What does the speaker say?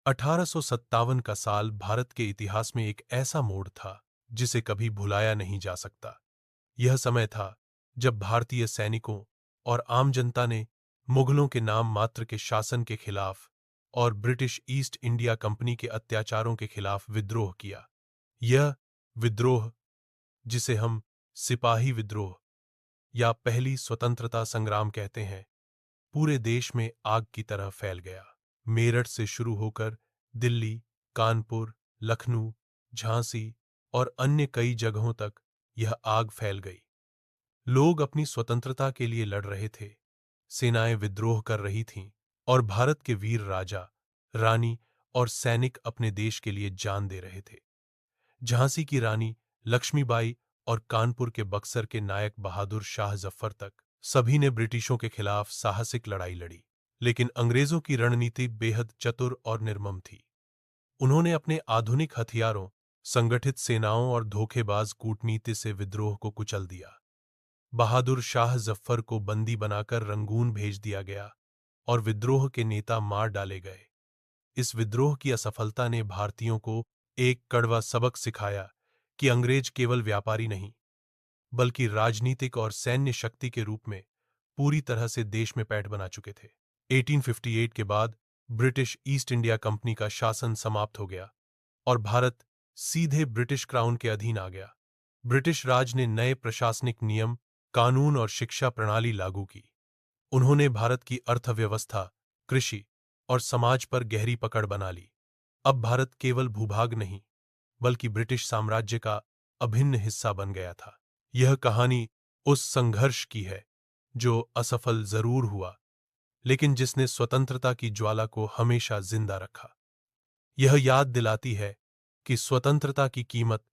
1857 का साल भारत के इतिहास में एक ऐसा मोड़ था जिसे कभी भुलाया नहीं जा सकता। यह समय था जब भारतीय सैनिकों और आम जनता ने मुगलों के नाम मात्र के शासन के खिलाफ और ब्रिटिश ईस्ट इंडिया कंपनी के अत्याचारों के खिलाफ विद्रोह किया। यह विद्रोह, जिसे हम सिपाही विद्रोह या पहली स्वतंत्रता संग्राम कहते हैं, पूरे देश में आग की तरह फैल गया। मेरठ से शुरू होकर दिल्ली, कानपुर, लखनऊ, झांसी और अन्य कई जगहों तक यह आग फैल गई। लोग अपनी स्वतंत्रता के लिए लड़ रहे थे, सेनाएं विद्रोह कर रही थीं और भारत के वीर राजा, रानी और सैनिक अपने देश के लिए जान दे रहे थे। झांसी की रानी लक्ष्मीबाई और कानपुर के बक्सर के नायक बहादुर शाह जफर तक सभी ने ब्रिटिशों के खिलाफ साहसिक लड़ाई लड़ी। लेकिन अंग्रेजों की रणनीति बेहद चतुर और निर्मम थी। उन्होंने अपने आधुनिक हथियारों, संगठित सेनाओं और धोखेबाज कूटनीति से विद्रोह को कुचल दिया। बहादुर शाह जफर को बंदी बनाकर रंगून भेज दिया गया और विद्रोह के नेता मार डाले गए। इस विद्रोह की असफलता ने भारतीयों को एक कड़वा सबक सिखाया कि अंग्रेज केवल व्यापारी नहीं, बल्कि राजनीतिक और सैन्य शक्ति के रूप में पूरी तरह से देश में पैठ बना चुके थे। 1858 के बाद ब्रिटिश ईस्ट इंडिया कंपनी का शासन समाप्त हो गया और भारत सीधे ब्रिटिश क्राउन के अधीन आ गया। ब्रिटिश राज ने नए प्रशासनिक नियम, कानून और शिक्षा प्रणाली लागू की। उन्होंने भारत की अर्थव्यवस्था, कृषि और समाज पर गहरी पकड़ बना ली। अब भारत केवल भूभाग नहीं, बल्कि ब्रिटिश साम्राज्य का अभिन्न हिस्सा बन गया था। यह कहानी उस संघर्ष की है जो असफल जरूर हुआ, लेकिन जिसने स्वतंत्रता की ज्वाला को हमेशा जिंदा रखा। यह याद दिलाती है कि स्वतंत्रता की कीमत